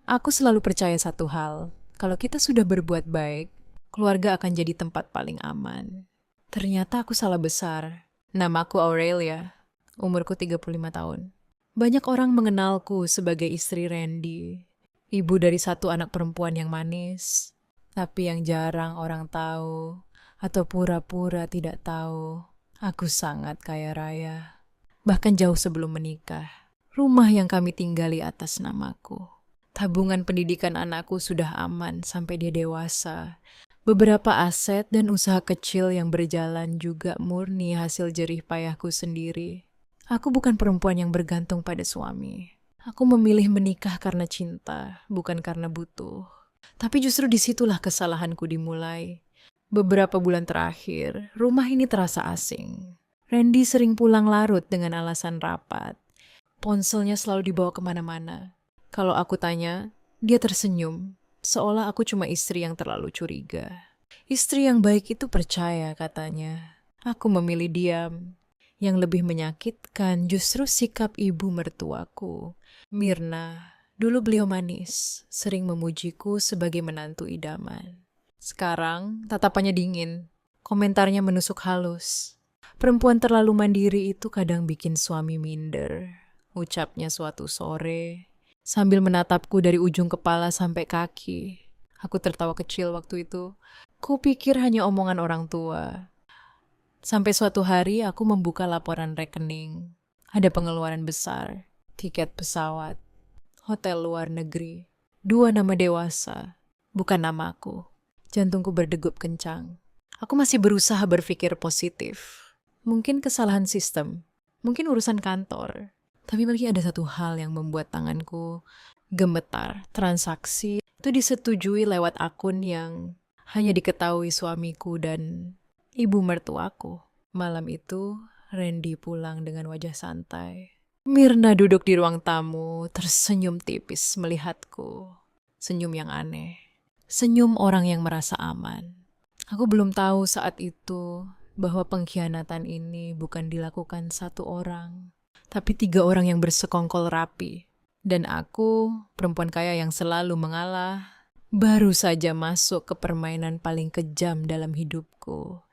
Aku selalu percaya satu hal, kalau kita sudah berbuat baik, keluarga akan jadi tempat paling aman. Ternyata aku salah besar. Namaku Aurelia, umurku 35 tahun. Banyak orang mengenalku sebagai istri Randy, ibu dari satu anak perempuan yang manis, tapi yang jarang orang tahu atau pura-pura tidak tahu. Aku sangat kaya raya, bahkan jauh sebelum menikah. Rumah yang kami tinggali atas namaku. Tabungan pendidikan anakku sudah aman sampai dia dewasa. Beberapa aset dan usaha kecil yang berjalan juga murni hasil jerih payahku sendiri. Aku bukan perempuan yang bergantung pada suami. Aku memilih menikah karena cinta, bukan karena butuh. Tapi justru disitulah kesalahanku dimulai. Beberapa bulan terakhir, rumah ini terasa asing. Randy sering pulang larut dengan alasan rapat. Ponselnya selalu dibawa kemana-mana. Kalau aku tanya, dia tersenyum, seolah aku cuma istri yang terlalu curiga. Istri yang baik itu percaya, katanya. Aku memilih diam. Yang lebih menyakitkan justru sikap ibu mertuaku. Mirna, dulu beliau manis, sering memujiku sebagai menantu idaman. Sekarang, tatapannya dingin, komentarnya menusuk halus. Perempuan terlalu mandiri itu kadang bikin suami minder. Ucapnya suatu sore, sambil menatapku dari ujung kepala sampai kaki. Aku tertawa kecil waktu itu. Kupikir hanya omongan orang tua. Sampai suatu hari aku membuka laporan rekening. Ada pengeluaran besar, tiket pesawat, hotel luar negeri, 2 nama dewasa, bukan namaku. Jantungku berdegup kencang. Aku masih berusaha berpikir positif. Mungkin kesalahan sistem, mungkin urusan kantor. Tapi bagi ada satu hal yang membuat tanganku gemetar. Transaksi itu disetujui lewat akun yang hanya diketahui suamiku dan ibu mertuaku. Malam itu, Randy pulang dengan wajah santai. Mirna duduk di ruang tamu, tersenyum tipis melihatku. Senyum yang aneh. Senyum orang yang merasa aman. Aku belum tahu saat itu bahwa pengkhianatan ini bukan dilakukan satu orang, tapi 3 orang yang bersekongkol rapi. Dan aku, perempuan kaya yang selalu mengalah, baru saja masuk ke permainan paling kejam dalam hidupku.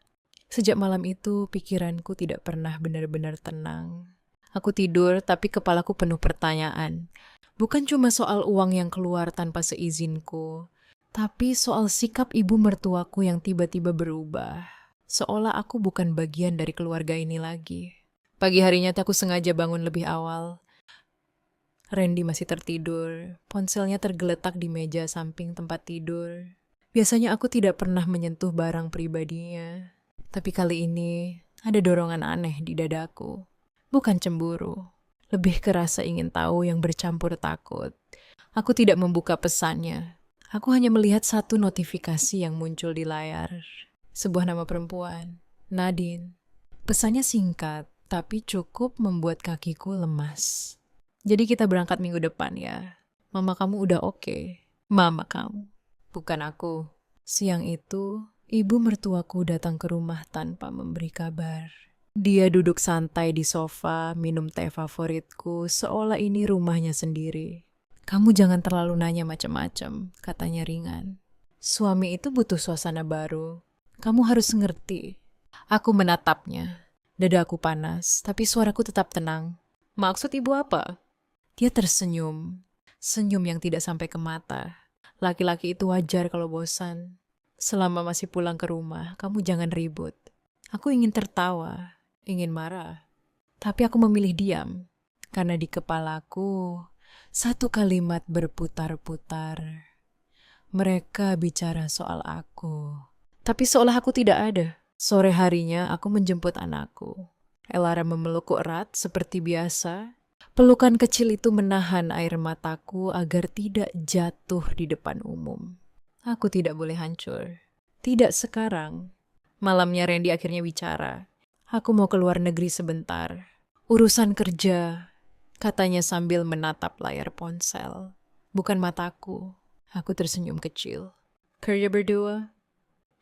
Sejak malam itu, pikiranku tidak pernah benar-benar tenang. Aku tidur, tapi kepalaku penuh pertanyaan. Bukan cuma soal uang yang keluar tanpa seizinku, tapi soal sikap ibu mertuaku yang tiba-tiba berubah. Seolah aku bukan bagian dari keluarga ini lagi. Pagi harinya aku sengaja bangun lebih awal. Randy masih tertidur. Ponselnya tergeletak di meja samping tempat tidur. Biasanya aku tidak pernah menyentuh barang pribadinya. Tapi kali ini ada dorongan aneh di dadaku. Bukan cemburu. Lebih ke rasa ingin tahu yang bercampur takut. Aku tidak membuka pesannya. Aku hanya melihat satu notifikasi yang muncul di layar. Sebuah nama perempuan, Nadine. Pesannya singkat, tapi cukup membuat kakiku lemas. Jadi kita berangkat minggu depan ya. Mama kamu udah oke. Mama kamu, bukan aku. Siang itu, ibu mertuaku datang ke rumah tanpa memberi kabar. Dia duduk santai di sofa, minum teh favoritku, seolah ini rumahnya sendiri. Kamu jangan terlalu nanya macam-macam, katanya ringan. Suami itu butuh suasana baru. Kamu harus ngerti. Aku menatapnya. Dadaku panas, tapi suaraku tetap tenang. Maksud ibu apa? Dia tersenyum. Senyum yang tidak sampai ke mata. Laki-laki itu wajar kalau bosan. Selama masih pulang ke rumah, kamu jangan ribut. Aku ingin tertawa, ingin marah. Tapi aku memilih diam. Karena di kepalaku, satu kalimat berputar-putar. Mereka bicara soal aku. Tapi seolah aku tidak ada. Sore harinya aku menjemput anakku. Elara memelukku erat seperti biasa. Pelukan kecil itu menahan air mataku agar tidak jatuh di depan umum. Aku tidak boleh hancur. Tidak sekarang. Malamnya Randy akhirnya bicara. Aku mau ke luar negeri sebentar. Urusan kerja, katanya sambil menatap layar ponsel. Bukan mataku. Aku tersenyum kecil. Kerja berdua?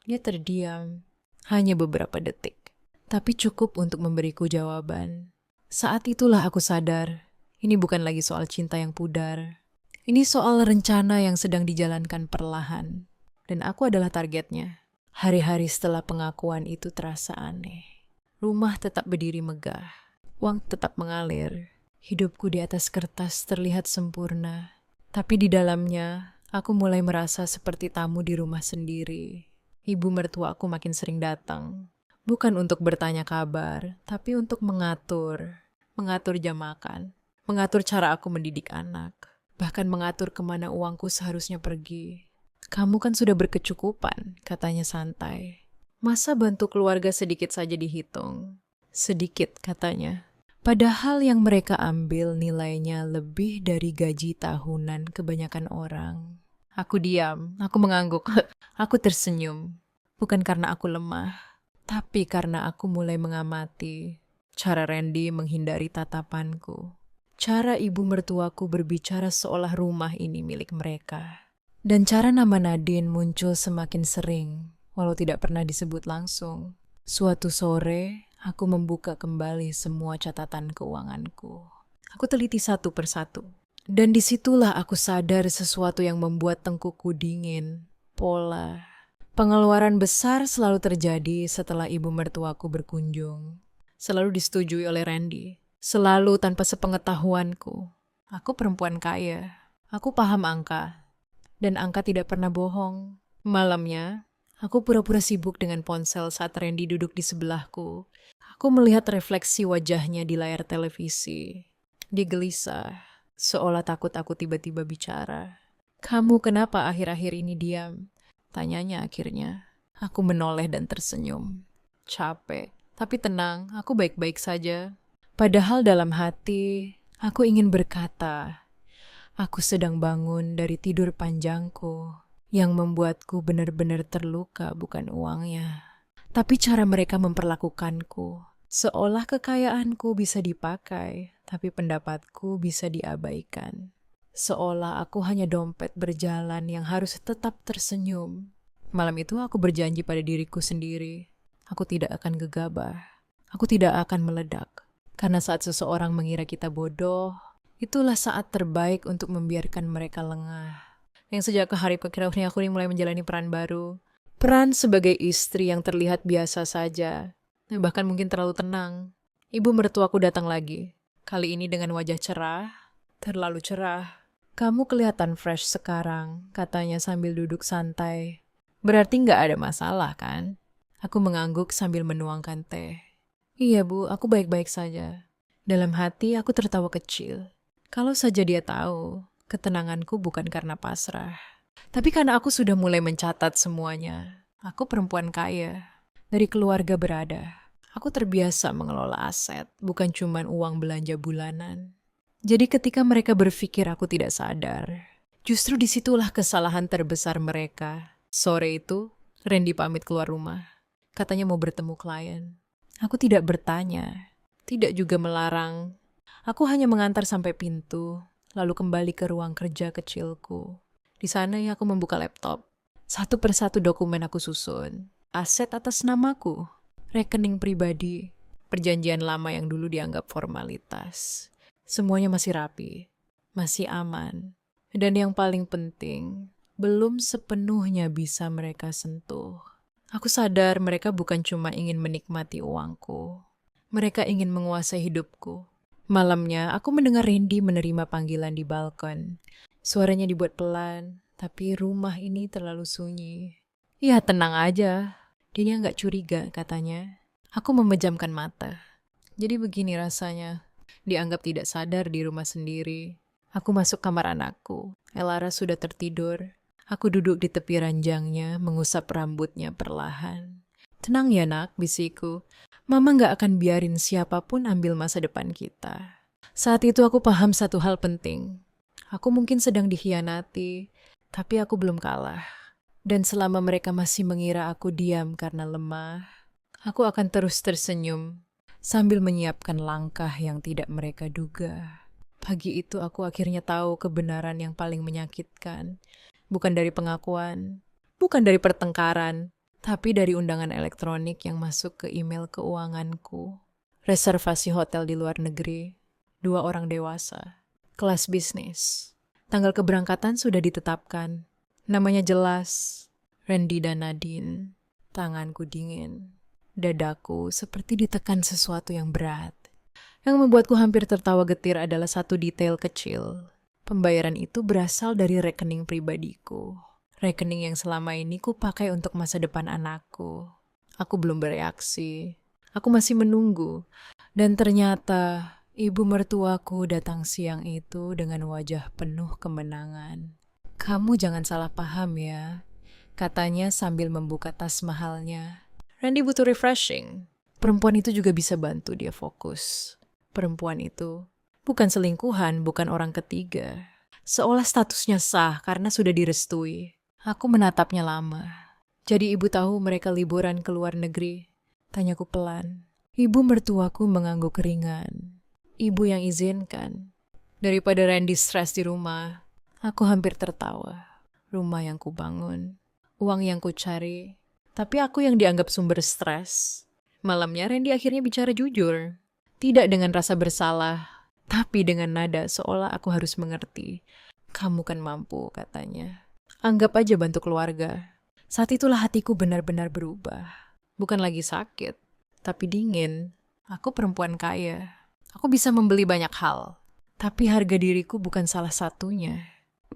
Dia terdiam. Hanya beberapa detik. Tapi cukup untuk memberiku jawaban. Saat itulah aku sadar, ini bukan lagi soal cinta yang pudar. Ini soal rencana yang sedang dijalankan perlahan. Dan aku adalah targetnya. Hari-hari setelah pengakuan itu terasa aneh. Rumah tetap berdiri megah. Uang tetap mengalir. Hidupku di atas kertas terlihat sempurna. Tapi di dalamnya, aku mulai merasa seperti tamu di rumah sendiri. Ibu mertuaku makin sering datang. Bukan untuk bertanya kabar, tapi untuk mengatur. Mengatur jam makan. Mengatur cara aku mendidik anak. Bahkan mengatur kemana uangku seharusnya pergi. Kamu kan sudah berkecukupan, katanya santai. Masa bantu keluarga sedikit saja dihitung? Sedikit, katanya. Padahal yang mereka ambil nilainya lebih dari gaji tahunan kebanyakan orang. Aku diam, aku mengangguk, aku tersenyum. Bukan karena aku lemah, tapi karena aku mulai mengamati cara Randy menghindari tatapanku. Cara ibu mertuaku berbicara seolah rumah ini milik mereka. Dan cara nama Nadine muncul semakin sering, walau tidak pernah disebut langsung. Suatu sore, aku membuka kembali semua catatan keuanganku. Aku teliti satu persatu. Dan disitulah aku sadar sesuatu yang membuat tengkukku dingin. Pola. Pengeluaran besar selalu terjadi setelah ibu mertuaku berkunjung. Selalu disetujui oleh Randy. Selalu tanpa sepengetahuanku. Aku perempuan kaya. Aku paham angka. Dan angka tidak pernah bohong. Malamnya, aku pura-pura sibuk dengan ponsel saat Randy duduk di sebelahku. Aku melihat refleksi wajahnya di layar televisi. Dia gelisah, seolah takut aku tiba-tiba bicara. Kamu kenapa akhir-akhir ini diam? Tanyanya akhirnya. Aku menoleh dan tersenyum. Capek, tapi tenang, aku baik-baik saja. Padahal dalam hati, aku ingin berkata, aku sedang bangun dari tidur panjangku yang membuatku benar-benar terluka bukan uangnya. Tapi cara mereka memperlakukanku, seolah kekayaanku bisa dipakai, tapi pendapatku bisa diabaikan. Seolah aku hanya dompet berjalan yang harus tetap tersenyum. Malam itu aku berjanji pada diriku sendiri, aku tidak akan gegabah, aku tidak akan meledak. Karena saat seseorang mengira kita bodoh, itulah saat terbaik untuk membiarkan mereka lengah. Yang sejak ke hari ini aku mulai menjalani peran baru. Peran sebagai istri yang terlihat biasa saja. Bahkan mungkin terlalu tenang. Ibu mertuaku datang lagi. Kali ini dengan wajah cerah. Terlalu cerah. Kamu kelihatan fresh sekarang, katanya sambil duduk santai. Berarti nggak ada masalah kan? Aku mengangguk sambil menuangkan teh. Iya bu, aku baik-baik saja. Dalam hati aku tertawa kecil. Kalau saja dia tahu, ketenanganku bukan karena pasrah. Tapi karena aku sudah mulai mencatat semuanya. Aku perempuan kaya, dari keluarga berada. Aku terbiasa mengelola aset, bukan cuma uang belanja bulanan. Jadi ketika mereka berpikir aku tidak sadar, justru disitulah kesalahan terbesar mereka. Sore itu, Randy pamit keluar rumah. Katanya mau bertemu klien. Aku tidak bertanya, tidak juga melarang. Aku hanya mengantar sampai pintu, lalu kembali ke ruang kerja kecilku. Di sana aku membuka laptop. Satu persatu dokumen aku susun. Aset atas namaku, rekening pribadi, perjanjian lama yang dulu dianggap formalitas. Semuanya masih rapi, masih aman. Dan yang paling penting, belum sepenuhnya bisa mereka sentuh. Aku sadar mereka bukan cuma ingin menikmati uangku. Mereka ingin menguasai hidupku. Malamnya, aku mendengar Randy menerima panggilan di balkon. Suaranya dibuat pelan, tapi rumah ini terlalu sunyi. Ya, tenang aja. Dia nggak curiga, katanya. Aku memejamkan mata. Jadi begini rasanya. Dianggap tidak sadar di rumah sendiri. Aku masuk kamar anakku. Elara sudah tertidur. Aku duduk di tepi ranjangnya, mengusap rambutnya perlahan. Tenang ya nak, bisikku. Mama nggak akan biarin siapapun ambil masa depan kita. Saat itu aku paham satu hal penting. Aku mungkin sedang dikhianati, tapi aku belum kalah. Dan selama mereka masih mengira aku diam karena lemah, aku akan terus tersenyum sambil menyiapkan langkah yang tidak mereka duga. Pagi itu aku akhirnya tahu kebenaran yang paling menyakitkan. Bukan dari pengakuan, bukan dari pertengkaran, tapi dari undangan elektronik yang masuk ke email keuanganku. Reservasi hotel di luar negeri, 2 orang dewasa, kelas bisnis. Tanggal keberangkatan sudah ditetapkan. Namanya jelas, Randy dan Nadine. Tanganku dingin. Dadaku seperti ditekan sesuatu yang berat. Yang membuatku hampir tertawa getir adalah satu detail kecil. Pembayaran itu berasal dari rekening pribadiku. Rekening yang selama ini ku pakai untuk masa depan anakku. Aku belum bereaksi. Aku masih menunggu. Dan ternyata ibu mertuaku datang siang itu dengan wajah penuh kemenangan. "Kamu jangan salah paham ya," katanya sambil membuka tas mahalnya. "Randy butuh refreshing. Perempuan itu juga bisa bantu dia fokus. Perempuan itu bukan selingkuhan, bukan orang ketiga. Seolah statusnya sah karena sudah direstui." Aku menatapnya lama. "Jadi ibu tahu mereka liburan ke luar negeri?" Tanyaku pelan. Ibu mertuaku mengangguk ringan. Ibu yang izinkan. Daripada Randy stres di rumah, aku hampir tertawa. Rumah yang kubangun, uang yang kucari, tapi aku yang dianggap sumber stres. Malamnya Randy akhirnya bicara jujur. Tidak dengan rasa bersalah, tapi dengan nada seolah aku harus mengerti. "Kamu kan mampu," katanya. "Anggap aja bantu keluarga." Saat itulah hatiku benar-benar berubah. Bukan lagi sakit, tapi dingin. Aku perempuan kaya. Aku bisa membeli banyak hal. Tapi harga diriku bukan salah satunya.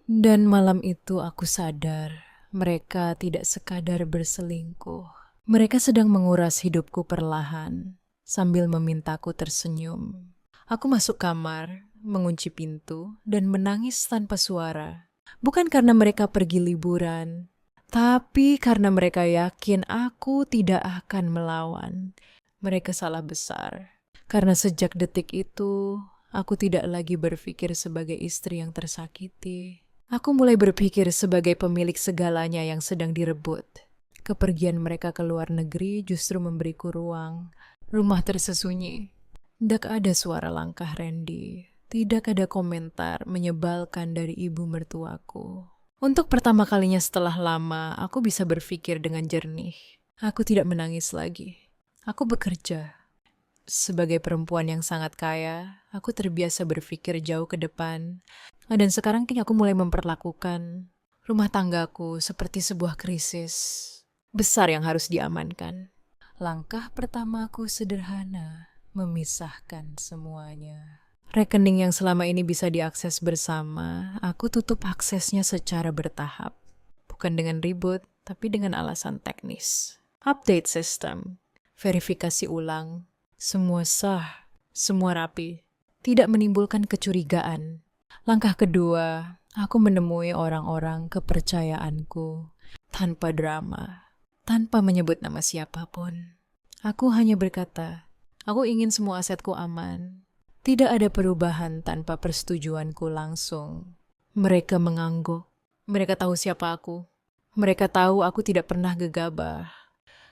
Dan malam itu aku sadar, mereka tidak sekadar berselingkuh. Mereka sedang menguras hidupku perlahan, sambil memintaku tersenyum. Aku masuk kamar, mengunci pintu, dan menangis tanpa suara. Bukan karena mereka pergi liburan, tapi karena mereka yakin aku tidak akan melawan. Mereka salah besar. Karena sejak detik itu, aku tidak lagi berpikir sebagai istri yang tersakiti. Aku mulai berpikir sebagai pemilik segalanya yang sedang direbut. Kepergian mereka ke luar negeri justru memberiku ruang. Rumah tersesunyi. Tidak ada suara langkah Randy. Tidak ada komentar menyebalkan dari ibu mertuaku. Untuk pertama kalinya setelah lama, aku bisa berpikir dengan jernih. Aku tidak menangis lagi. Aku bekerja. Sebagai perempuan yang sangat kaya, aku terbiasa berpikir jauh ke depan. Dan sekarang kini aku mulai memperlakukan rumah tanggaku seperti sebuah krisis besar yang harus diamankan. Langkah pertamaku sederhana, memisahkan semuanya. Rekening yang selama ini bisa diakses bersama, aku tutup aksesnya secara bertahap. Bukan dengan ribut, tapi dengan alasan teknis. Update sistem, verifikasi ulang, semua sah, semua rapi, tidak menimbulkan kecurigaan. Langkah kedua, aku menemui orang-orang kepercayaanku, tanpa drama, tanpa menyebut nama siapapun. Aku hanya berkata, aku ingin semua asetku aman. Tidak ada perubahan tanpa persetujuanku langsung. Mereka mengangguk. Mereka tahu siapa aku. Mereka tahu aku tidak pernah gegabah.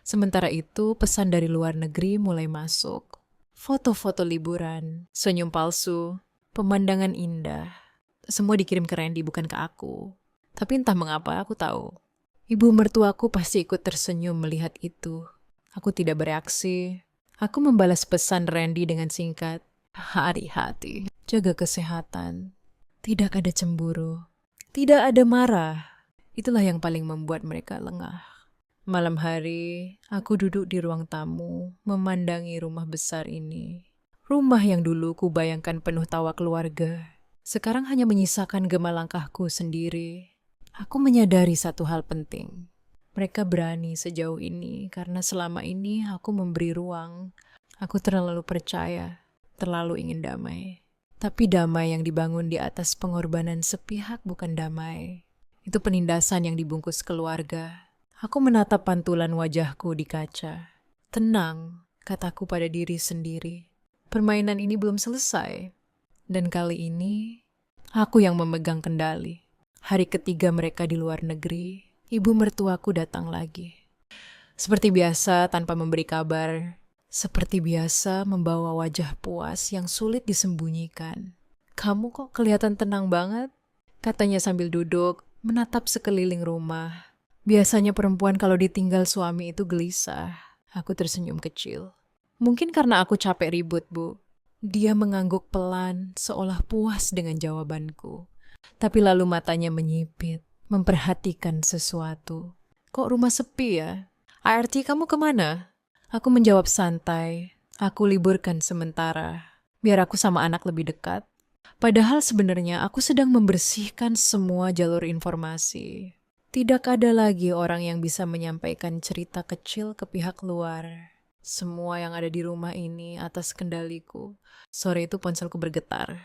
Sementara itu, pesan dari luar negeri mulai masuk. Foto-foto liburan, senyum palsu, pemandangan indah. Semua dikirim ke Randy, bukan ke aku. Tapi entah mengapa aku tahu. Ibu mertuaku pasti ikut tersenyum melihat itu. Aku tidak bereaksi. Aku membalas pesan Randy dengan singkat. "Hati-hati, jaga kesehatan." Tidak ada cemburu. Tidak ada marah. Itulah yang paling membuat mereka lengah. Malam hari, aku duduk di ruang tamu, memandangi rumah besar ini. Rumah yang dulu ku bayangkan penuh tawa keluarga, sekarang hanya menyisakan gema langkahku sendiri. Aku menyadari satu hal penting. Mereka berani sejauh ini karena selama ini aku memberi ruang. Aku terlalu percaya, terlalu ingin damai. Tapi damai yang dibangun di atas pengorbanan sepihak bukan damai. Itu penindasan yang dibungkus keluarga. Aku menatap pantulan wajahku di kaca. "Tenang," kataku pada diri sendiri. "Permainan ini belum selesai." Dan kali ini, aku yang memegang kendali. Hari ketiga mereka di luar negeri, ibu mertuaku datang lagi. Seperti biasa, tanpa memberi kabar. Seperti biasa, membawa wajah puas yang sulit disembunyikan. "Kamu kok kelihatan tenang banget?" katanya sambil duduk, menatap sekeliling rumah. Biasanya perempuan kalau ditinggal suami itu gelisah. Aku tersenyum kecil. "Mungkin karena aku capek ribut, Bu." Dia mengangguk pelan, seolah puas dengan jawabanku. Tapi lalu matanya menyipit, memperhatikan sesuatu. Kok rumah sepi ya? ART kamu kemana? Aku menjawab santai. Aku liburkan sementara, biar aku sama anak lebih dekat. Padahal sebenarnya aku sedang membersihkan semua jalur informasi. Tidak ada lagi orang yang bisa menyampaikan cerita kecil ke pihak luar. Semua yang ada di rumah ini atas kendaliku. Sore itu ponselku bergetar.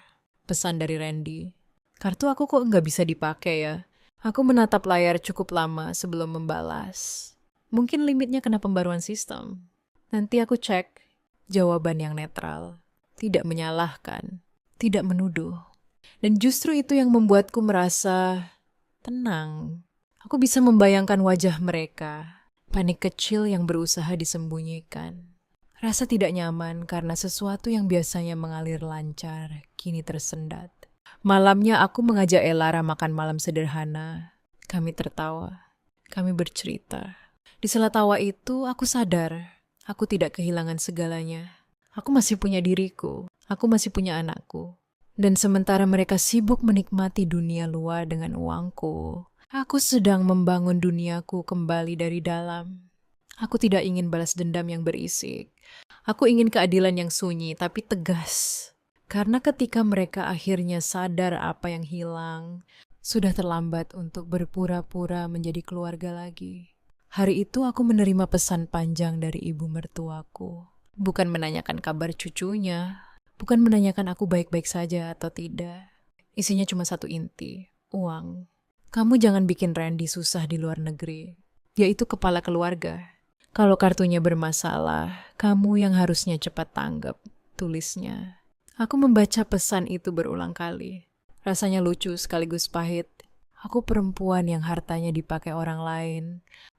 Pesan dari Randy. Kartu aku kok nggak bisa dipakai ya? Aku menatap layar cukup lama sebelum membalas. Mungkin limitnya kena pembaruan sistem. Nanti aku cek. Jawaban yang netral. Tidak menyalahkan. Tidak menuduh. Dan justru itu yang membuatku merasa tenang. Aku bisa membayangkan wajah mereka. Panik kecil yang berusaha disembunyikan. Rasa tidak nyaman karena sesuatu yang biasanya mengalir lancar, kini tersendat. Malamnya aku mengajak Elara makan malam sederhana. Kami tertawa. Kami bercerita. Di sela tawa itu aku sadar, aku tidak kehilangan segalanya. Aku masih punya diriku. Aku masih punya anakku. Dan sementara mereka sibuk menikmati dunia luar dengan uangku, aku sedang membangun duniaku kembali dari dalam. Aku tidak ingin balas dendam yang berisik. Aku ingin keadilan yang sunyi tapi tegas. Karena ketika mereka akhirnya sadar apa yang hilang, sudah terlambat untuk berpura-pura menjadi keluarga lagi. Hari itu aku menerima pesan panjang dari ibu mertuaku. Bukan menanyakan kabar cucunya, bukan menanyakan aku baik-baik saja atau tidak. Isinya cuma satu inti, uang. Kamu jangan bikin Randy susah di luar negeri. Dia itu kepala keluarga. Kalau kartunya bermasalah, kamu yang harusnya cepat tanggap, tulisnya. Aku membaca pesan itu berulang kali. Rasanya lucu sekaligus pahit. Aku perempuan yang hartanya dipakai orang lain,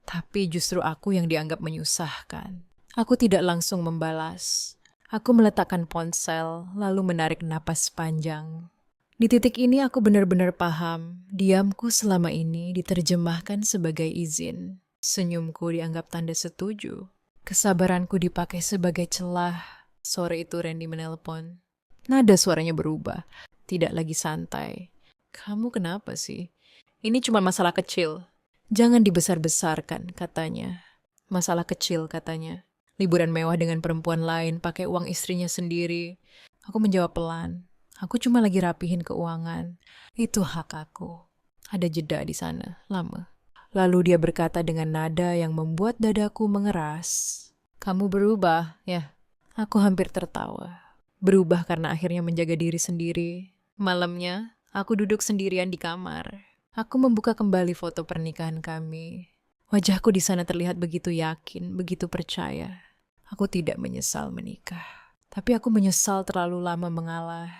tapi justru aku yang dianggap menyusahkan. Aku tidak langsung membalas. Aku meletakkan ponsel, lalu menarik napas panjang. Di titik ini aku benar-benar paham, diamku selama ini diterjemahkan sebagai izin. Senyumku dianggap tanda setuju. Kesabaranku dipakai sebagai celah. Sore itu Randy menelpon. Nada suaranya berubah, tidak lagi santai. Kamu kenapa sih? Ini cuma masalah kecil. Jangan dibesar-besarkan, katanya. Masalah kecil, katanya. Liburan mewah dengan perempuan lain, pakai uang istrinya sendiri. Aku menjawab pelan. Aku cuma lagi rapihin keuangan. Itu hak aku. Ada jeda di sana, lama. Lalu dia berkata dengan nada yang membuat dadaku mengeras. Kamu berubah, ya? Aku hampir tertawa. Berubah karena akhirnya menjaga diri sendiri. Malamnya, aku duduk sendirian di kamar. Aku membuka kembali foto pernikahan kami. Wajahku di sana terlihat begitu yakin, begitu percaya. Aku tidak menyesal menikah. Tapi aku menyesal terlalu lama mengalah.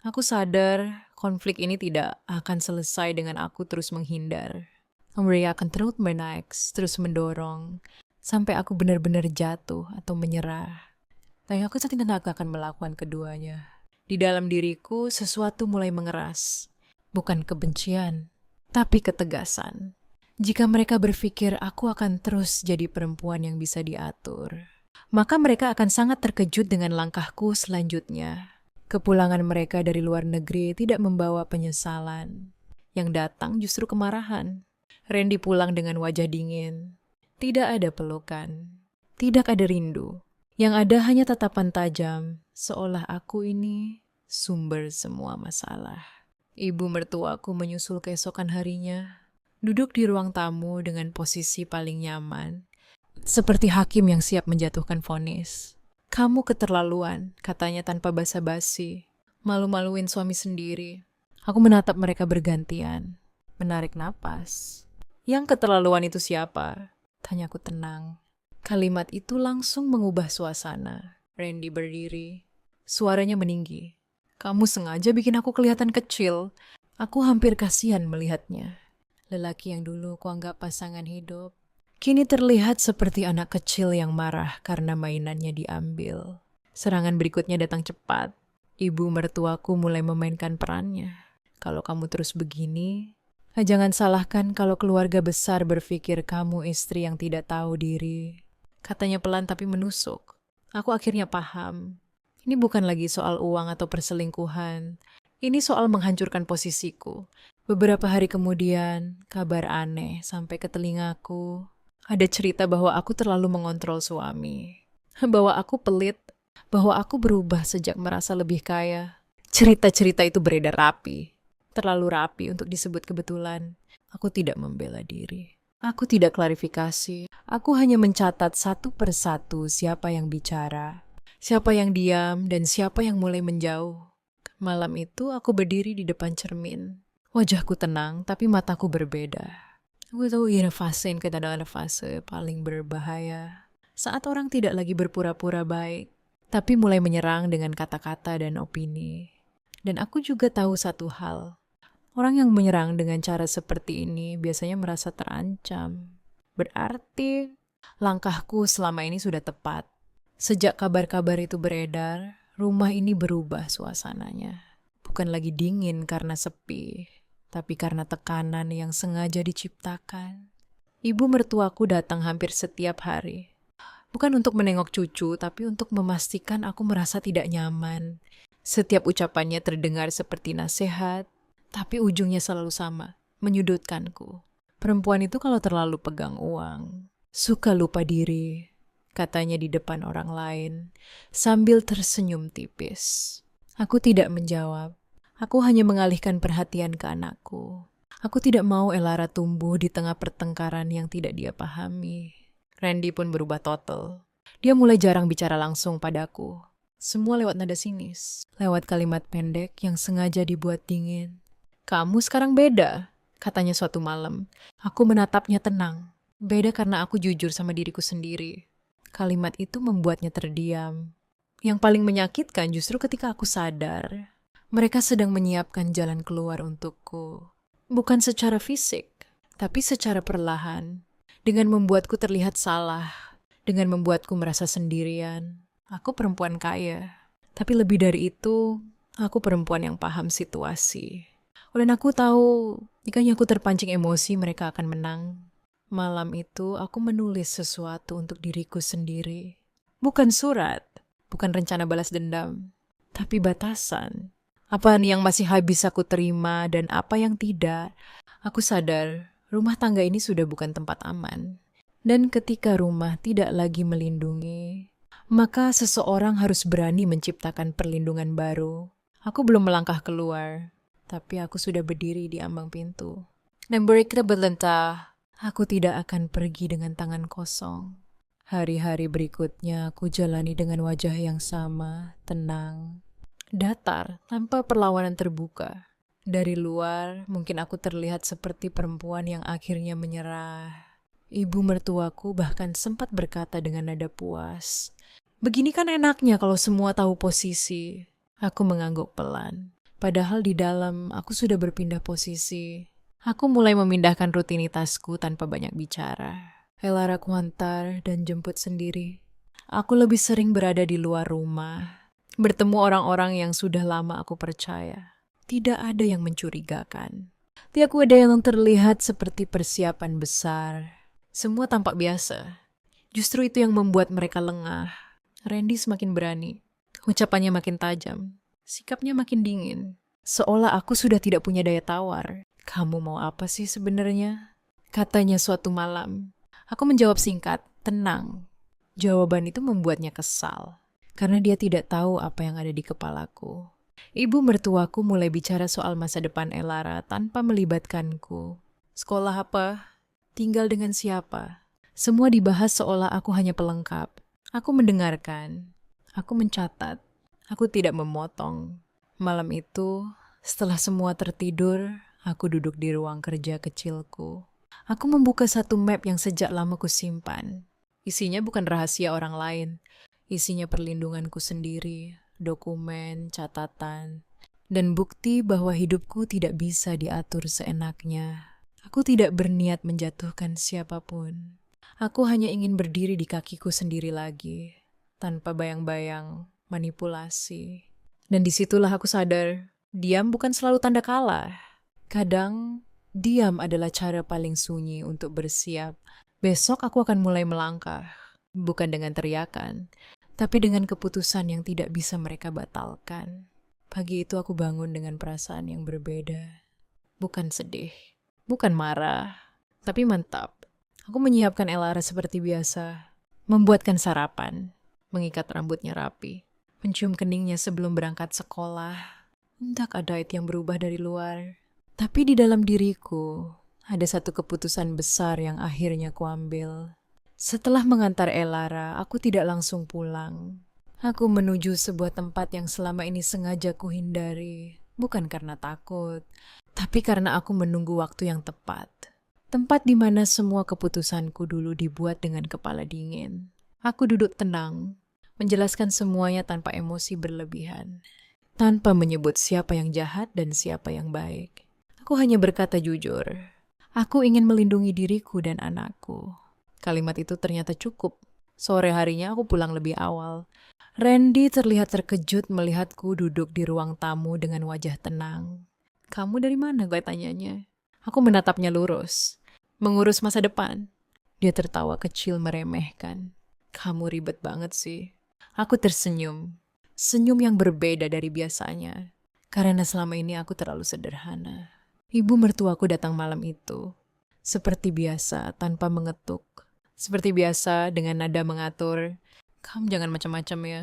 Aku sadar konflik ini tidak akan selesai dengan aku terus menghindar. Mereka akan terus menaik, terus mendorong, sampai aku benar-benar jatuh atau menyerah. Tapi aku tidak akan melakukan keduanya. Di dalam diriku, sesuatu mulai mengeras. Bukan kebencian, tapi ketegasan. Jika mereka berpikir aku akan terus jadi perempuan yang bisa diatur, maka mereka akan sangat terkejut dengan langkahku selanjutnya. Kepulangan mereka dari luar negeri tidak membawa penyesalan. Yang datang justru kemarahan. Randy pulang dengan wajah dingin. Tidak ada pelukan. Tidak ada rindu. Yang ada hanya tatapan tajam, seolah aku ini sumber semua masalah. Ibu mertuaku menyusul keesokan harinya, duduk di ruang tamu dengan posisi paling nyaman, seperti hakim yang siap menjatuhkan vonis. Kamu keterlaluan, katanya tanpa basa-basi, malu-maluin suami sendiri. Aku menatap mereka bergantian, menarik napas. Yang keterlaluan itu siapa? Tanyaku tenang. Kalimat itu langsung mengubah suasana. Randy berdiri. Suaranya meninggi. Kamu sengaja bikin aku kelihatan kecil. Aku hampir kasihan melihatnya. Lelaki yang dulu kuanggap pasangan hidup, kini terlihat seperti anak kecil yang marah karena mainannya diambil. Serangan berikutnya datang cepat. Ibu mertuaku mulai memainkan perannya. Kalau kamu terus begini, jangan salahkan kalau keluarga besar berpikir kamu istri yang tidak tahu diri. Katanya pelan tapi menusuk. Aku akhirnya paham. Ini bukan lagi soal uang atau perselingkuhan. Ini soal menghancurkan posisiku. Beberapa hari kemudian, kabar aneh sampai ke telingaku. Ada cerita bahwa aku terlalu mengontrol suami. Bahwa aku pelit. Bahwa aku berubah sejak merasa lebih kaya. Cerita-cerita itu beredar rapi. Terlalu rapi untuk disebut kebetulan. Aku tidak membela diri. Aku tidak klarifikasi. Aku hanya mencatat satu persatu siapa yang bicara. Siapa yang diam dan siapa yang mulai menjauh. Malam itu aku berdiri di depan cermin. Wajahku tenang, tapi mataku berbeda. Aku tahu ini fase kita adalah fase paling berbahaya. Saat orang tidak lagi berpura-pura baik, tapi mulai menyerang dengan kata-kata dan opini. Dan aku juga tahu satu hal. Orang yang menyerang dengan cara seperti ini biasanya merasa terancam. Berarti langkahku selama ini sudah tepat. Sejak kabar-kabar itu beredar, rumah ini berubah suasananya. Bukan lagi dingin karena sepi, tapi karena tekanan yang sengaja diciptakan. Ibu mertuaku datang hampir setiap hari. Bukan untuk menengok cucu, tapi untuk memastikan aku merasa tidak nyaman. Setiap ucapannya terdengar seperti nasihat, tapi ujungnya selalu sama, menyudutkanku. Perempuan itu kalau terlalu pegang uang, suka lupa diri, katanya di depan orang lain, sambil tersenyum tipis. Aku tidak menjawab. Aku hanya mengalihkan perhatian ke anakku. Aku tidak mau Elara tumbuh di tengah pertengkaran yang tidak dia pahami. Randy pun berubah total. Dia mulai jarang bicara langsung padaku. Semua lewat nada sinis, lewat kalimat pendek yang sengaja dibuat dingin. Kamu sekarang beda, katanya suatu malam. Aku menatapnya tenang. Beda karena aku jujur sama diriku sendiri. Kalimat itu membuatnya terdiam. Yang paling menyakitkan justru ketika aku sadar, mereka sedang menyiapkan jalan keluar untukku. Bukan secara fisik, tapi secara perlahan. Dengan membuatku terlihat salah, dengan membuatku merasa sendirian. Aku perempuan kaya, tapi lebih dari itu, aku perempuan yang paham situasi. Dan aku tahu, jika aku terpancing emosi, mereka akan menang. Malam itu, aku menulis sesuatu untuk diriku sendiri. Bukan surat, bukan rencana balas dendam, tapi batasan. Apa yang masih habis aku terima dan apa yang tidak. Aku sadar, rumah tangga ini sudah bukan tempat aman. Dan ketika rumah tidak lagi melindungi, maka seseorang harus berani menciptakan perlindungan baru. Aku belum melangkah keluar, tapi aku sudah berdiri di ambang pintu. Dan mereka berlentah, aku tidak akan pergi dengan tangan kosong. Hari-hari berikutnya aku jalani dengan wajah yang sama, tenang, datar, tanpa perlawanan terbuka. Dari luar, mungkin aku terlihat seperti perempuan yang akhirnya menyerah. Ibu mertuaku bahkan sempat berkata dengan nada puas, "Begini kan enaknya kalau semua tahu posisi." Aku mengangguk pelan. Padahal di dalam aku sudah berpindah posisi. Aku mulai memindahkan rutinitasku tanpa banyak bicara. Elara kuantar dan jemput sendiri. Aku lebih sering berada di luar rumah. Bertemu orang-orang yang sudah lama aku percaya. Tidak ada yang mencurigakan. Tiap ada yang terlihat seperti persiapan besar. Semua tampak biasa. Justru itu yang membuat mereka lengah. Randy semakin berani. Ucapannya makin tajam. Sikapnya makin dingin. Seolah aku sudah tidak punya daya tawar. Kamu mau apa sih sebenarnya? Katanya suatu malam. Aku menjawab singkat, tenang. Jawaban itu membuatnya kesal. Karena dia tidak tahu apa yang ada di kepalaku. Ibu mertuaku mulai bicara soal masa depan Elara tanpa melibatkanku. Sekolah apa? Tinggal dengan siapa? Semua dibahas seolah aku hanya pelengkap. Aku mendengarkan. Aku mencatat. Aku tidak memotong. Malam itu, setelah semua tertidur, aku duduk di ruang kerja kecilku. Aku membuka satu map yang sejak lama kusimpan. Isinya bukan rahasia orang lain. Isinya perlindunganku sendiri, dokumen, catatan, dan bukti bahwa hidupku tidak bisa diatur seenaknya. Aku tidak berniat menjatuhkan siapapun. Aku hanya ingin berdiri di kakiku sendiri lagi, tanpa bayang-bayang, manipulasi. Dan disitulah aku sadar, diam bukan selalu tanda kalah. Kadang, diam adalah cara paling sunyi untuk bersiap. Besok aku akan mulai melangkah, bukan dengan teriakan, tapi dengan keputusan yang tidak bisa mereka batalkan. Pagi itu aku bangun dengan perasaan yang berbeda. Bukan sedih, bukan marah, tapi mantap. Aku menyiapkan Elara seperti biasa, membuatkan sarapan, mengikat rambutnya rapi, mencium keningnya sebelum berangkat sekolah. Hendak ada yang berubah dari luar. Tapi di dalam diriku, ada satu keputusan besar yang akhirnya kuambil. Setelah mengantar Elara, aku tidak langsung pulang. Aku menuju sebuah tempat yang selama ini sengaja kuhindari, bukan karena takut, tapi karena aku menunggu waktu yang tepat. Tempat di mana semua keputusanku dulu dibuat dengan kepala dingin. Aku duduk tenang, menjelaskan semuanya tanpa emosi berlebihan, tanpa menyebut siapa yang jahat dan siapa yang baik. Aku hanya berkata jujur, aku ingin melindungi diriku dan anakku. Kalimat itu ternyata cukup. Sore harinya aku pulang lebih awal. Randy terlihat terkejut melihatku duduk di ruang tamu dengan wajah tenang. Kamu dari mana? Gue tanyanya. Aku menatapnya lurus. Mengurus masa depan. Dia tertawa kecil meremehkan. Kamu ribet banget sih. Aku tersenyum. Senyum yang berbeda dari biasanya. Karena selama ini aku terlalu sederhana. Ibu mertuaku datang malam itu. Seperti biasa, tanpa mengetuk. Seperti biasa, dengan nada mengatur. Kamu jangan macam-macam ya.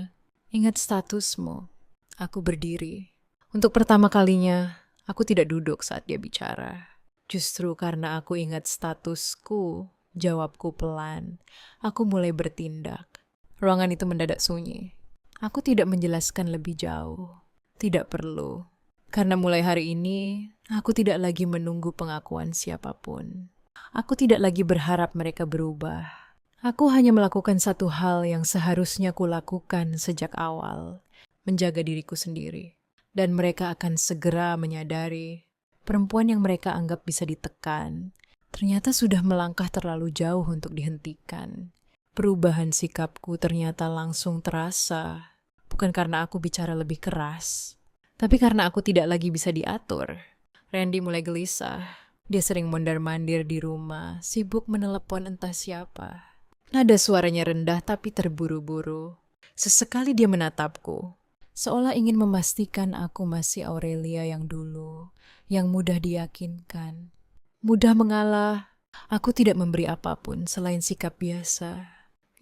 Ingat statusmu. Aku berdiri. Untuk pertama kalinya, aku tidak duduk saat dia bicara. Justru karena aku ingat statusku, jawabku pelan. Aku mulai bertindak. Ruangan itu mendadak sunyi. Aku tidak menjelaskan lebih jauh. Tidak perlu. Karena mulai hari ini, aku tidak lagi menunggu pengakuan siapapun. Aku tidak lagi berharap mereka berubah. Aku hanya melakukan satu hal yang seharusnya kulakukan sejak awal, menjaga diriku sendiri. Dan mereka akan segera menyadari, perempuan yang mereka anggap bisa ditekan, ternyata sudah melangkah terlalu jauh untuk dihentikan. Perubahan sikapku ternyata langsung terasa, bukan karena aku bicara lebih keras, tapi karena aku tidak lagi bisa diatur. Randy mulai gelisah. Dia sering mondar-mandir di rumah, sibuk menelepon entah siapa. Nada suaranya rendah tapi terburu-buru. Sesekali dia menatapku, seolah ingin memastikan aku masih Aurelia yang dulu, yang mudah diyakinkan. Mudah mengalah, aku tidak memberi apapun selain sikap biasa.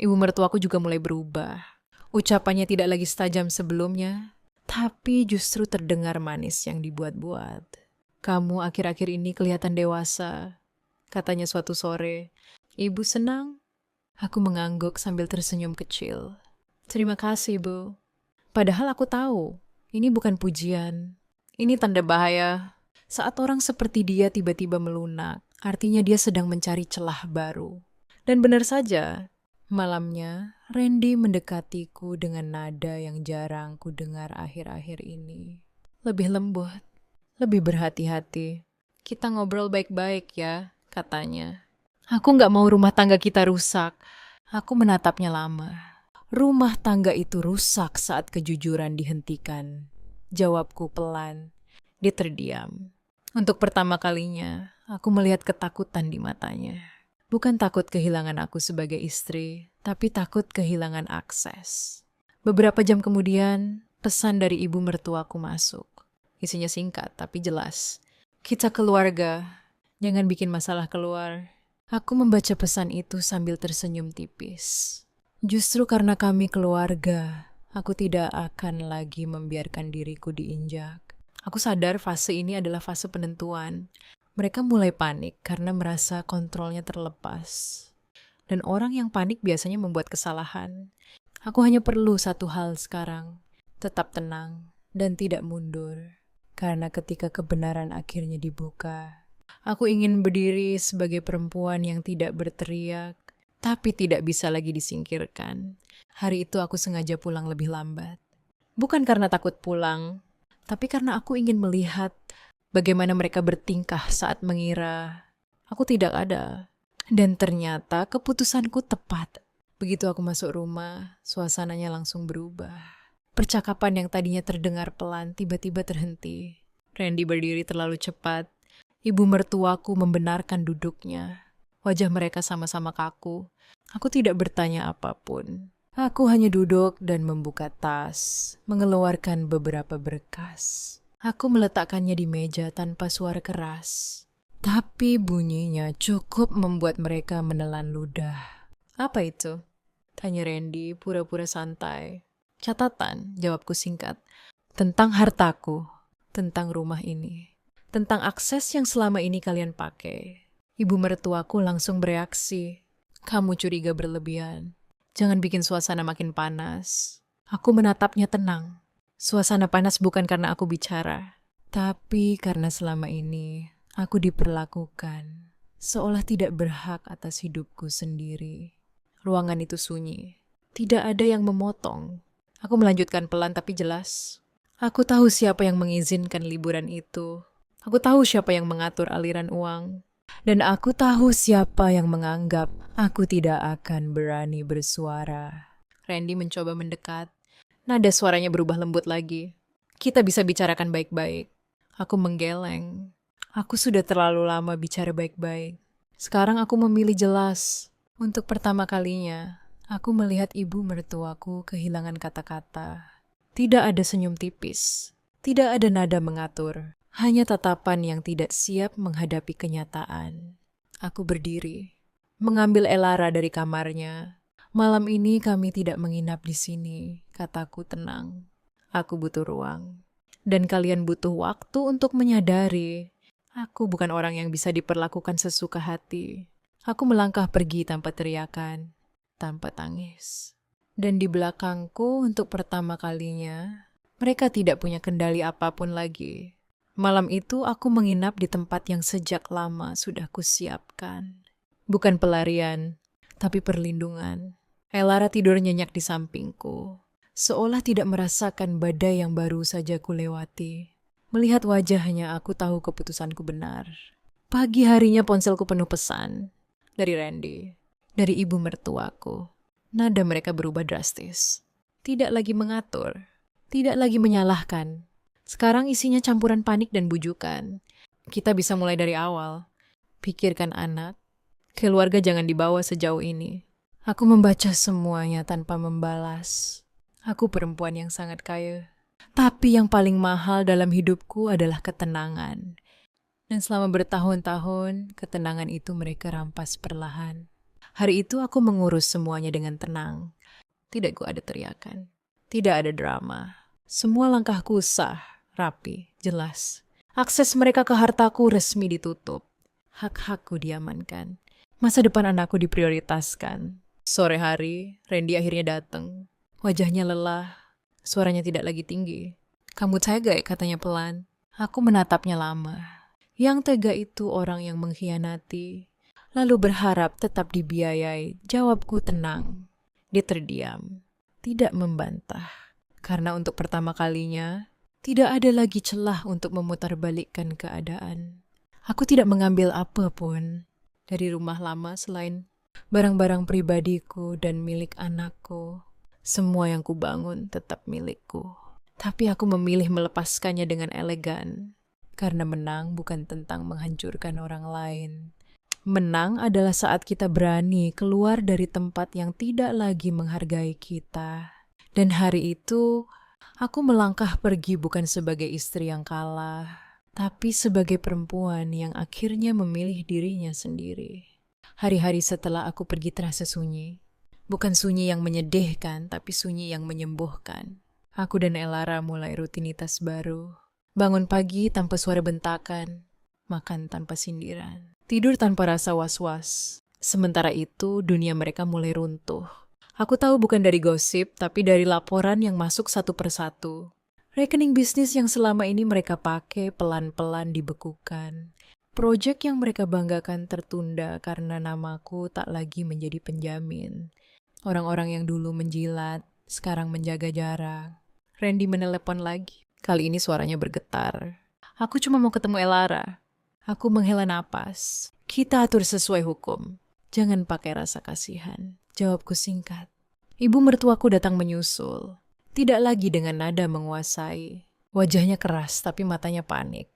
Ibu mertuaku juga mulai berubah. Ucapannya tidak lagi setajam sebelumnya, tapi justru terdengar manis yang dibuat-buat. Kamu akhir-akhir ini kelihatan dewasa, katanya suatu sore. Ibu senang? Aku mengangguk sambil tersenyum kecil. Terima kasih, Bu. Padahal aku tahu, ini bukan pujian. Ini tanda bahaya. Saat orang seperti dia tiba-tiba melunak, artinya dia sedang mencari celah baru. Dan benar saja, malamnya Randy mendekatiku dengan nada yang jarang ku dengar akhir-akhir ini. Lebih lembut, lebih berhati-hati. Kita ngobrol baik-baik ya, katanya. Aku gak mau rumah tangga kita rusak. Aku menatapnya lama. Rumah tangga itu rusak saat kejujuran dihentikan. Jawabku pelan. Dia terdiam. Untuk pertama kalinya, aku melihat ketakutan di matanya. Bukan takut kehilangan aku sebagai istri, tapi takut kehilangan akses. Beberapa jam kemudian, pesan dari ibu mertuaku masuk. Isinya singkat tapi jelas. Kita keluarga, jangan bikin masalah keluar. Aku membaca pesan itu sambil tersenyum tipis. Justru karena kami keluarga, aku tidak akan lagi membiarkan diriku diinjak. Aku sadar fase ini adalah fase penentuan. Mereka mulai panik karena merasa kontrolnya terlepas. Dan orang yang panik biasanya membuat kesalahan. Aku hanya perlu satu hal sekarang. Tetap tenang dan tidak mundur. Karena ketika kebenaran akhirnya dibuka, aku ingin berdiri sebagai perempuan yang tidak berteriak, tapi tidak bisa lagi disingkirkan. Hari itu aku sengaja pulang lebih lambat. Bukan karena takut pulang, tapi karena aku ingin melihat bagaimana mereka bertingkah saat mengira aku tidak ada. Dan ternyata keputusanku tepat. Begitu aku masuk rumah, suasananya langsung berubah. Percakapan yang tadinya terdengar pelan tiba-tiba terhenti. Randy berdiri terlalu cepat. Ibu mertuaku membenarkan duduknya. Wajah mereka sama-sama kaku. Aku tidak bertanya apapun. Aku hanya duduk dan membuka tas, mengeluarkan beberapa berkas. Aku meletakkannya di meja tanpa suara keras. Tapi bunyinya cukup membuat mereka menelan ludah. Apa itu? Tanya Randy pura-pura santai. Catatan, jawabku singkat. Tentang hartaku, tentang rumah ini, tentang akses yang selama ini kalian pakai. Ibu mertuaku langsung bereaksi. Kamu curiga berlebihan. Jangan bikin suasana makin panas. Aku menatapnya tenang. Suasana panas bukan karena aku bicara, tapi karena selama ini aku diperlakukan seolah tidak berhak atas hidupku sendiri. Ruangan itu sunyi. Tidak ada yang memotong. Aku melanjutkan pelan tapi jelas. Aku tahu siapa yang mengizinkan liburan itu. Aku tahu siapa yang mengatur aliran uang. Dan aku tahu siapa yang menganggap aku tidak akan berani bersuara. Randy mencoba mendekat. Nada suaranya berubah lembut lagi. Kita bisa bicarakan baik-baik. Aku menggeleng. Aku sudah terlalu lama bicara baik-baik. Sekarang aku memilih jelas. Untuk pertama kalinya, aku melihat ibu mertuaku kehilangan kata-kata. Tidak ada senyum tipis. Tidak ada nada mengatur. Hanya tatapan yang tidak siap menghadapi kenyataan. Aku berdiri, mengambil Elara dari kamarnya. Malam ini kami tidak menginap di sini, kataku tenang. Aku butuh ruang. Dan kalian butuh waktu untuk menyadari aku bukan orang yang bisa diperlakukan sesuka hati. Aku melangkah pergi tanpa teriakan, tanpa tangis. Dan di belakangku untuk pertama kalinya, mereka tidak punya kendali apapun lagi. Malam itu aku menginap di tempat yang sejak lama sudah kusiapkan. Bukan pelarian, tapi perlindungan. Elara tidur nyenyak di sampingku, seolah tidak merasakan badai yang baru saja kulewati. Melihat wajahnya, aku tahu keputusanku benar. Pagi harinya ponselku penuh pesan. Dari Randy, dari ibu mertuaku. Nada mereka berubah drastis. Tidak lagi mengatur, tidak lagi menyalahkan. Sekarang isinya campuran panik dan bujukan. Kita bisa mulai dari awal. Pikirkan anak, keluarga jangan dibawa sejauh ini. Aku membaca semuanya tanpa membalas. Aku perempuan yang sangat kaya. Tapi yang paling mahal dalam hidupku adalah ketenangan. Dan selama bertahun-tahun, ketenangan itu mereka rampas perlahan. Hari itu aku mengurus semuanya dengan tenang. Tidak ada teriakan. Tidak ada drama. Semua langkahku sah. Rapi, jelas. Akses mereka ke hartaku resmi ditutup. Hak-hakku diamankan. Masa depan anakku diprioritaskan. Sore hari, Randy akhirnya datang. Wajahnya lelah, suaranya tidak lagi tinggi. Kamu tega, katanya pelan. Aku menatapnya lama. Yang tega itu orang yang mengkhianati, lalu berharap tetap dibiayai. Jawabku tenang. Dia terdiam, tidak membantah. Karena untuk pertama kalinya, tidak ada lagi celah untuk memutarbalikkan keadaan. Aku tidak mengambil apapun dari rumah lama selain barang-barang pribadiku dan milik anakku. Semua yang kubangun tetap milikku. Tapi aku memilih melepaskannya dengan elegan. Karena menang bukan tentang menghancurkan orang lain. Menang adalah saat kita berani keluar dari tempat yang tidak lagi menghargai kita. Dan hari itu, aku melangkah pergi bukan sebagai istri yang kalah, tapi sebagai perempuan yang akhirnya memilih dirinya sendiri. Hari-hari setelah aku pergi terasa sunyi. Bukan sunyi yang menyedihkan, tapi sunyi yang menyembuhkan. Aku dan Elara mulai rutinitas baru. Bangun pagi tanpa suara bentakan, makan tanpa sindiran, tidur tanpa rasa was-was. Sementara itu, dunia mereka mulai runtuh. Aku tahu bukan dari gosip, tapi dari laporan yang masuk satu persatu. Rekening bisnis yang selama ini mereka pakai pelan-pelan dibekukan. Proyek yang mereka banggakan tertunda karena namaku tak lagi menjadi penjamin. Orang-orang yang dulu menjilat, sekarang menjaga jarak. Randy menelepon lagi. Kali ini suaranya bergetar. Aku cuma mau ketemu Elara. Aku menghela napas. Kita atur sesuai hukum. Jangan pakai rasa kasihan. Jawabku singkat. Ibu mertuaku datang menyusul. Tidak lagi dengan nada menguasai. Wajahnya keras tapi matanya panik.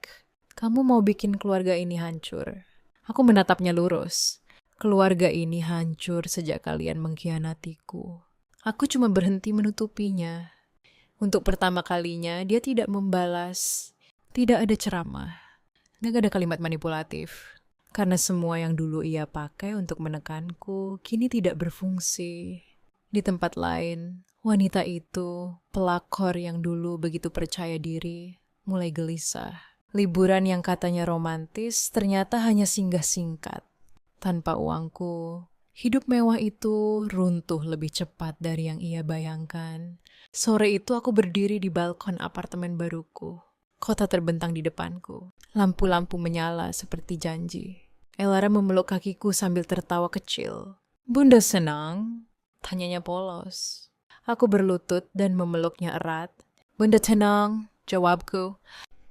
Kamu mau bikin keluarga ini hancur. Aku menatapnya lurus. Keluarga ini hancur sejak kalian mengkhianatiku. Aku cuma berhenti menutupinya. Untuk pertama kalinya, dia tidak membalas. Tidak ada ceramah. Gak ada kalimat manipulatif. Karena semua yang dulu ia pakai untuk menekanku, kini tidak berfungsi. Di tempat lain, wanita itu, pelakor yang dulu begitu percaya diri, mulai gelisah. Liburan yang katanya romantis ternyata hanya singgah singkat. Tanpa uangku, hidup mewah itu runtuh lebih cepat dari yang ia bayangkan. Sore itu aku berdiri di balkon apartemen baruku. Kota terbentang di depanku. Lampu-lampu menyala seperti janji. Elara memeluk kakiku sambil tertawa kecil. Bunda senang? Tanyanya polos. Aku berlutut dan memeluknya erat. Bunda tenang, jawabku.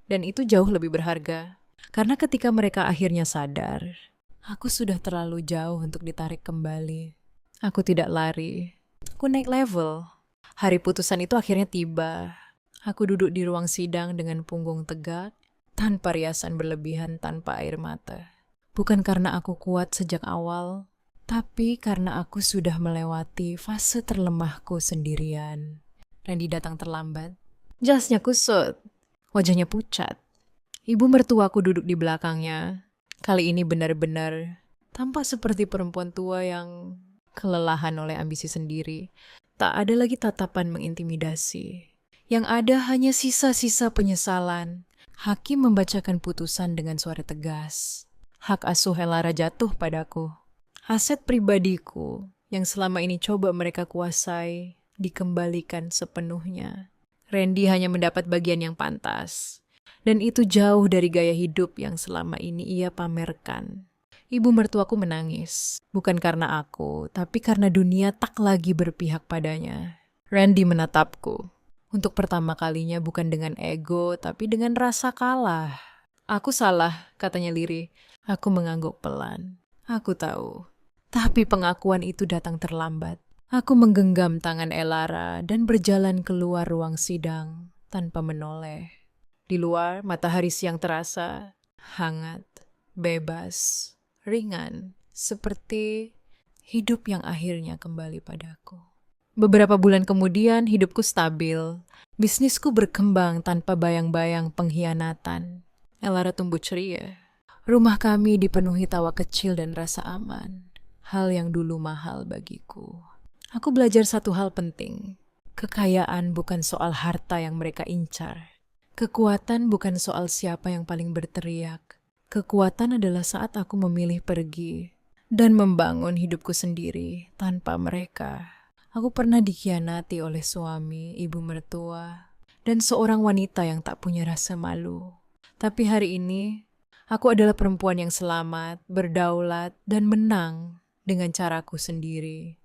Dan itu jauh lebih berharga. Karena ketika mereka akhirnya sadar, aku sudah terlalu jauh untuk ditarik kembali. Aku tidak lari. Aku naik level. Hari putusan itu akhirnya tiba. Aku duduk di ruang sidang dengan punggung tegak, tanpa riasan berlebihan, tanpa air mata. Bukan karena aku kuat sejak awal, tapi karena aku sudah melewati fase terlemahku sendirian. Randy datang terlambat. Jasnya kusut, wajahnya pucat. Ibu mertuaku duduk di belakangnya. Kali ini benar-benar tampak seperti perempuan tua yang kelelahan oleh ambisi sendiri. Tak ada lagi tatapan mengintimidasi. Yang ada hanya sisa-sisa penyesalan. Hakim membacakan putusan dengan suara tegas. Hak asuh Elara jatuh padaku. Aset pribadiku yang selama ini coba mereka kuasai dikembalikan sepenuhnya. Randy hanya mendapat bagian yang pantas. Dan itu jauh dari gaya hidup yang selama ini ia pamerkan. Ibu mertuaku menangis. Bukan karena aku, tapi karena dunia tak lagi berpihak padanya. Randy menatapku. Untuk pertama kalinya bukan dengan ego, tapi dengan rasa kalah. Aku salah, katanya lirih. Aku mengangguk pelan. Aku tahu. Tapi pengakuan itu datang terlambat. Aku menggenggam tangan Elara dan berjalan keluar ruang sidang tanpa menoleh. Di luar, matahari siang terasa hangat, bebas, ringan, seperti hidup yang akhirnya kembali padaku. Beberapa bulan kemudian, hidupku stabil. Bisnisku berkembang tanpa bayang-bayang pengkhianatan. Elara tumbuh ceria. Rumah kami dipenuhi tawa kecil dan rasa aman. Hal yang dulu mahal bagiku. Aku belajar satu hal penting. Kekayaan bukan soal harta yang mereka incar. Kekuatan bukan soal siapa yang paling berteriak. Kekuatan adalah saat aku memilih pergi dan membangun hidupku sendiri tanpa mereka. Aku pernah dikhianati oleh suami, ibu mertua, dan seorang wanita yang tak punya rasa malu. Tapi hari ini, aku adalah perempuan yang selamat, berdaulat, dan menang dengan caraku sendiri.